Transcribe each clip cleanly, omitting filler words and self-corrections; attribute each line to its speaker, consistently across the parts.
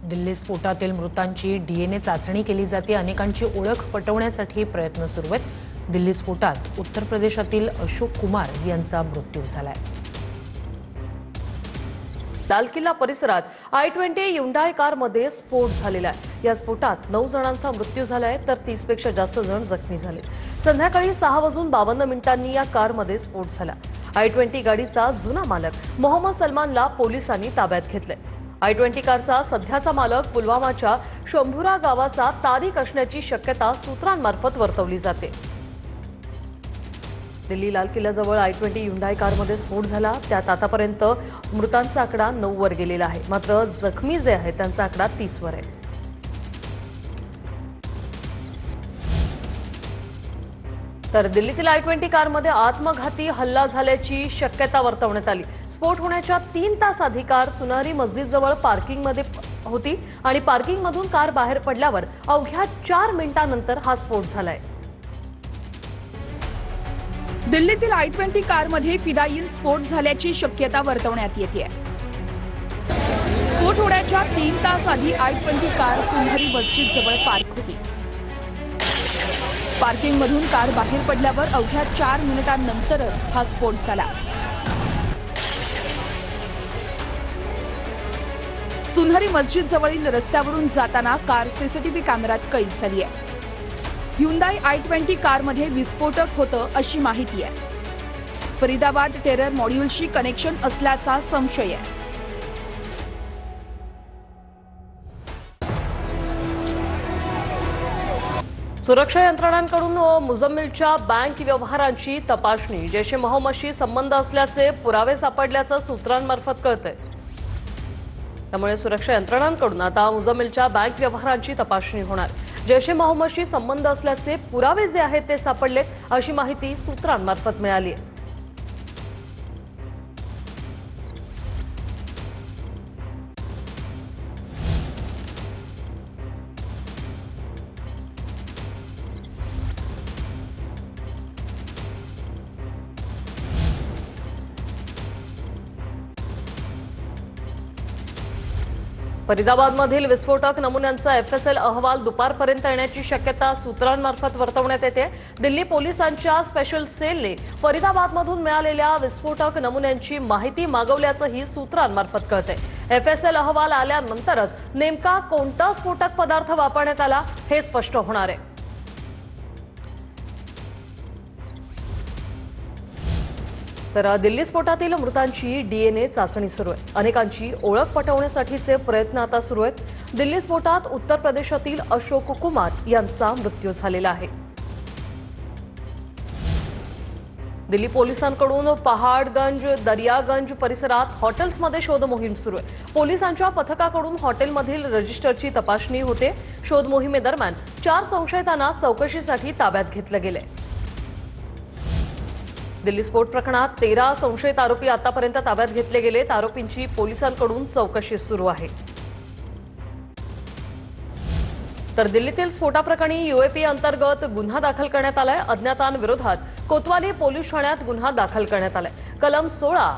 Speaker 1: दिल्ली स्फोटातील मृतांची डीएनए चाचणी केली जाते। अनेकांची ओळख पटवण्यासाठी प्रयत्न सुरू आहेत। दिल्ली स्फोटात उत्तर प्रदेशातील अशोक कुमार यांचा मृत्यू झालाय।
Speaker 2: लाल किल्ला परिसरात i20 ह्युंडाई कारमध्ये स्फोट झालेला आहे। या स्फोटात 9 जणांचा मृत्यू झालाय तर 30 पेक्षा जास्त जण जखमी झाले। संध्याकाळी 6:52 या कारमध्ये स्फोट झाला। i20 गाडीचा जुना मालक मोहम्मद सलमानला पोलिसांनी ताब्यात घेतले। i20 कारचा सध्याचा मालक पुलवामाच्या शंभुरा गावाचा तारिक असण्याची शक्यता सूत्रांमार्फत वर्तवली जाते। दिल्ली लाल किल्ल्याजवळ i20 ह्युंडाई कारमध्ये स्फोट झाला। त्यात आतापर्यंत मृतांचा आकडा 9 वर गेलेला आहे, मात्र जखमी जे आहेत त्यांचा आकडा 30 वर आहे। तर दिल्लीतील i20 कारमध्ये आत्मघाती हल्ला झाल्याची शक्यता वर्तवण्यात आली। स्फोट होण्याच्या 3 तास आधी कार सुनारी मस्जिदजवळ पार्किंगमध्ये होती आणि पार्किंगमधून कार बाहेर पडल्यावर अवघ्या 4 मिनिटांनंतर हा स्फोट झालाय।
Speaker 3: दिल्लीतील i20 कारमध्ये फिदाईन स्फोट झाल्याची शक्यता वर्तवण्यात येते। स्फोट होण्याच्या 3 तास आधी i20 कार सुनारी मस्जिद जवळ पार्क होती। पार्किंगमधून कार बाहेर पडल्यावर अवघ्या 4 मिनिटांनंतरच हा स्फोट झाला। सुनहरी मस्जिद जवळील रस्त्यावरून जाताना कार सीसीटीव्ही कॅमेऱ्यात कैद झाली आहे। ह्युंडाई i20 कारमध्ये विस्फोटक होतं अशी माहिती आहे। फरीदाबाद टेरर मॉड्यूलशी कनेक्शन असल्याचा संशय आहे।
Speaker 2: सुरक्षा यंत्रणांकडून मुझम्मिलच्या बँक व्यवहारांची तपासणी। जैश ए मोहम्मदशी संबंध असल्याचे पुरावे सापडल्याचं सूत्रांमार्फत कळतंय। त्यामुळे सुरक्षा यंत्रणांकडून आता मुझम्मिलच्या बँक व्यवहारांची तपासणी होणार। जैश ए मोहम्मदशी संबंध असल्याचे पुरावे जे आहेत ते सापडलेत अशी माहिती सूत्रांमार्फत मिळाली आहे। फरीदाबादमधील विस्फोटक नमुन्यांचा FSL अहवाल दुपारपर्यंत येण्याची शक्यता सूत्रांमार्फत वर्तवण्यात येते। दिल्ली पोलिसांच्या स्पेशल सेलने फरीदाबादमधून मिळालेल्या विस्फोटक नमुन्यांची माहिती मागवल्याचंही सूत्रांमार्फत कळतंय। FSL अहवाल आल्यानंतरच नेमका कोणता स्फोटक पदार्थ वापरण्यात आला हे स्पष्ट होणार आहे। तर दिल्ली स्फोटातील मृतांची डीएनए चाचणी सुरू आहे। अनेकांची ओळख पटवण्यासाठीचे प्रयत्न आता सुरू आहेत। दिल्ली स्फोटात उत्तर प्रदेशातील अशोक कुमार यांचा मृत्यू झालेला आहे। दिल्ली पोलिसांकडून पहाडगंज दर्यागंज परिसरात हॉटेल्समध्ये शोध मोहीम सुरू आहे। पोलिसांच्या पथकाकडून हॉटेलमधील रजिस्टरची तपासणी होते। शोध मोहिमेदरम्यान 4 संशयितांना चौकशीसाठी ताब्यात घेतलं गेलंय। दिल्ली स्फोट प्रकरणात 13 संशयित आरोपी आतापर्यंत ताब्यात घेतले गेलेत। आरोपींची पोलिसांकडून चौकशी सुरू आहे। तर दिल्लीतील स्फोटाप्रकरणी UAP अंतर्गत गुन्हा दाखल करण्यात आलाय। अज्ञातांविरोधात कोतवाली पोलीस ठाण्यात गुन्हा दाखल करण्यात आलाय। कलम 16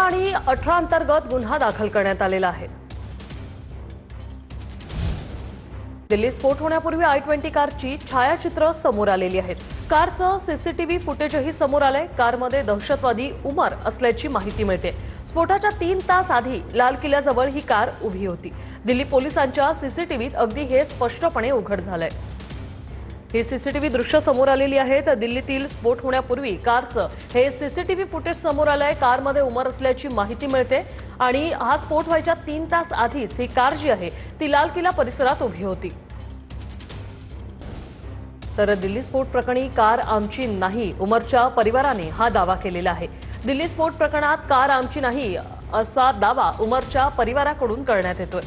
Speaker 2: आणि 18 अंतर्गत गुन्हा दाखल करण्यात आलेला आहे। दिल्ली स्फोट होण्यापूर्वी i20 कारची छायाचित्र समोर आलेली आहेत। कारचं सीसीटीव्ही फुटेजही समोर आलंय। कारमध्ये दहशतवादी उमर असल्याची माहिती मिळते। स्फोटाच्या 3 तास आधी लाल किल्ल्याजवळ ही कार उभी होती। दिल्ली पोलिसांच्या सीसीटीव्हीत अगदी हे स्पष्टपणे उघड झालंय। ही सीसीटीव्ही दृश्य समोर आलेली आहेत। दिल्लीतील स्फोट होण्यापूर्वी कारचं हे सीसीटीव्ही फुटेज समोर आलंय। कारमध्ये उमर असल्याची माहिती मिळते आणि हा स्फोट व्हायच्या 3 तास आधीच ही कार जी आहे ती लाल किल्ला परिसरात उभी होती। तर दिल्ली स्फोट प्रकरणी कार आमची नाही, उमरच्या परिवाराने हा दावा केलेला आहे। दिल्ली स्फोट प्रकरणात कार आमची नाही असा दावा उमरच्या परिवाराकडून करण्यात येतोय।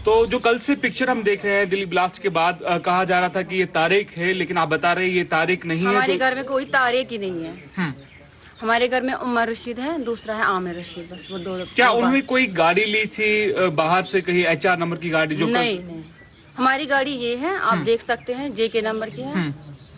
Speaker 4: तो जो कल से पिक्चर हम देख रहे हैं दिल्ली ब्लास्ट के बाद कहा जा रहा था कि ये तारिक है, लेकिन आप बता रहे हैं ये तारिक नहीं है।
Speaker 5: हमारे घर में कोई तारिक ही नहीं है। हमारे घर में उमर रशीद है, दूसरा है आमिर रशीद, बस वो दो।
Speaker 4: क्या उन्होंने कोई गाड़ी ली थी बाहर से, कहीं HR नंबर की गाड़ी? जो
Speaker 5: नहीं, हमारी गाड़ी ये है, आप देख सकते हैं, JK नंबर की है।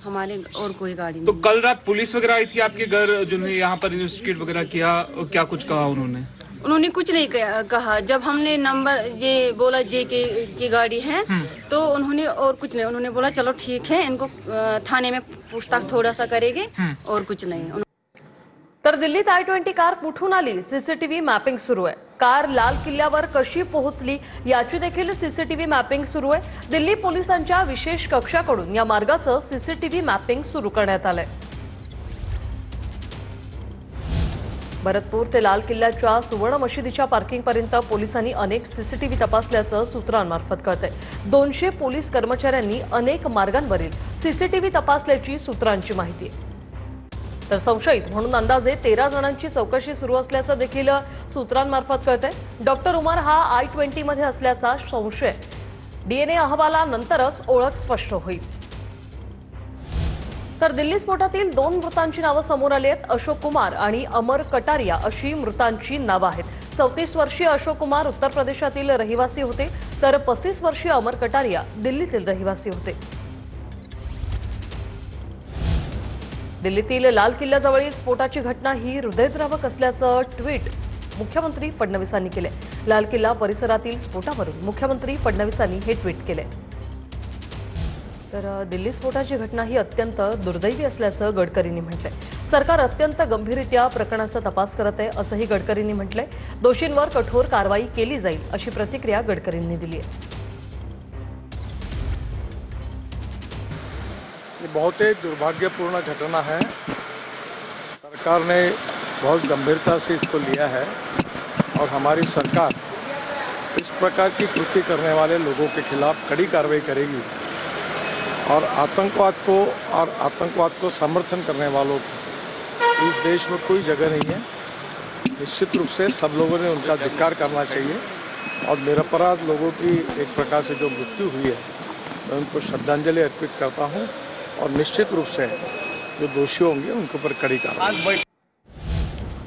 Speaker 5: हमारे और कोई गाड़ी
Speaker 4: तो
Speaker 5: नहीं।
Speaker 4: कल रात पुलिस वगैरह आई थी आपके घर, जिन्होंने यहाँ पर इन्वेस्टिगेट वगैरह किया, क्या कुछ कहा उन्होंने?
Speaker 5: उन्होंने कुछ नहीं कहा। जब हमने नंबर ये बोला JK की गाड़ी है, तो उन्होंने और कुछ नहीं, उन्होंने बोला चलो ठीक है, इनको थाने में पूछताछ थोड़ा सा करेंगे, और कुछ नहीं।
Speaker 2: तर दिल्लीत I-20 कार कुठून आली, सीसीटीव्ही मॅपिंग सुरू आहे। कार लाल किल्ल्यावर कशी पोहोचली याची देखील सीसीटीव्ही मॅपिंग सुरू आहे। दिल्ली पोलिसांच्या विशेष कक्षाकडून या मार्गाचं सीसीटीव्ही मॅपिंग सुरू करण्यात आलंय। भरतपूर ते लाल किल्ल्याच्या सुवर्ण मशिदीच्या पार्किंगपर्यंत पोलिसांनी अनेक सीसीटीव्ही तपासल्याचं सूत्रांमार्फत कळतंय। 200 पोलीस कर्मचाऱ्यांनी अनेक मार्गांवरील सीसीटीव्ही तपासल्याची सूत्रांची माहिती आहे। तर संशयित म्हणून अंदाजे 13 जणांची चौकशी सुरू असल्याचं देखील सूत्रांमार्फत कळतंय। डॉक्टर उमर हा I-20 मध्ये असल्याचा संशय, DNA अहवालानंतरच ओळख स्पष्ट होईल। तर दिल्ली स्फोटातील 2 मृतांची नावं समोर आली आहेत। अशोक कुमार आणि अमर कटारिया अशी मृतांची नावं आहेत। 34 वर्षीय अशोक कुमार उत्तर प्रदेशातील रहिवासी होते, तर 35 वर्षीय अमर कटारिया दिल्लीतील रहिवासी होते। दिल्लीतील लाल किल्ल्याजवळील स्फोटाची घटना ही हृदयद्रावक असल्याचं ट्विट मुख्यमंत्री फडणवीसांनी केले। लाल किल्ला परिसरातील स्फोटावरून मुख्यमंत्री फडणवीसांनी हे ट्विट केले। तर दिल्ली स्फोटाची घटना ही अत्यंत दुर्दैवी असल्याचं गडकरींनी म्हटलंय। सरकार अत्यंत गंभीररित्या प्रकरणाचा तपास करत आहे असंही गडकरींनी म्हटलंय। दोषींवर कठोर कारवाई केली जाईल अशी प्रतिक्रिया गडकरींनी दिली आहे।
Speaker 6: ये बहुत ही दुर्भाग्यपूर्ण घटना है। सरकार ने बहुत गंभीरता से इसको लिया है और हमारी सरकार इस प्रकार की कृत्य करने वाले लोगों के खिलाफ कड़ी कार्रवाई करेगी और आतंकवाद को समर्थन करने वालों को इस देश में कोई जगह नहीं है। निश्चित रूप से सब लोगों ने उनका धिक्कार करना चाहिए और निरपराध लोगों की एक प्रकार से जो मृत्यु हुई है, मैं उनको श्रद्धांजलि अर्पित करता हूँ और निश्चित रूप से जो दोषी होंगे उनके ऊपर कड़ी कार्रवाई।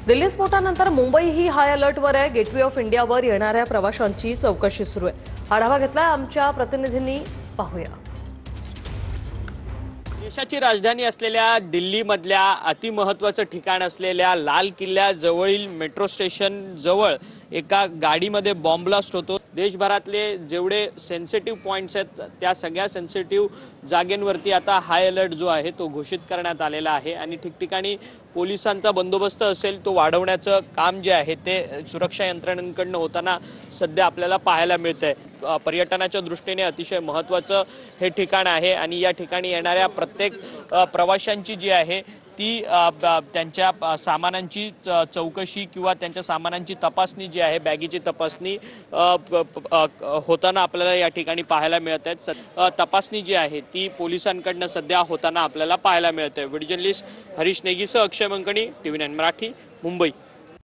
Speaker 2: दिल्ली स्फोटानंतर मुंबई ही हाय अलर्टवर आहे। गेटवे ऑफ इंडियावर येणाऱ्या प्रवाशांची चौकशी सुरू आहे। आढावा घेतलाय आमच्या प्रतिनिधींनी, पाहूया।
Speaker 7: देशाची राजधानी असलेल्या दिल्लीमधल्या अतिमहत्त्वाचं ठिकाण असलेल्या लाल किल्ल्याजवळील मेट्रो स्टेशन जवळ एका गाडीमध्ये बॉम्ब ब्लास्ट होतो। देशभरातले जेवढे सेन्सिटिव्ह पॉइंट्स आहेत त्या सगळ्या सेन्सिटिव्ह जागेंवरती आता हाय अलर्ट जो आहे तो घोषित करण्यात आलेला आहे आणि ठिकठिकाणी पोलिसांचा बंदोबस्त असेल तो वाढवण्याचं काम जे आहे ते सुरक्षा यंत्रणांकडून होताना सध्या आपल्याला पाहायला मिळतंय। पर्यटनाच्या दृष्टीने अतिशय महत्त्वाचं हे ठिकाण आहे आणि या ठिकाणी येणाऱ्या प्रत्येक प्रवाशांची जी आहे ती त्यांच्या सामानांची चौकशी किंवा त्यांच्या सामानांची तपासणी जी आहे, बॅगेची तपासणी होताना आपल्याला या ठिकाणी पाहायला मिळत आहे। तपासणी जी आहे ती पोलिसांकडून सध्या होताना आपल्याला पाहायला मिळते। व्हिडिओ जर्नलिस्ट हरीश नेगीसह अक्षय मंकणी, TV9 मराठी, मुंबई।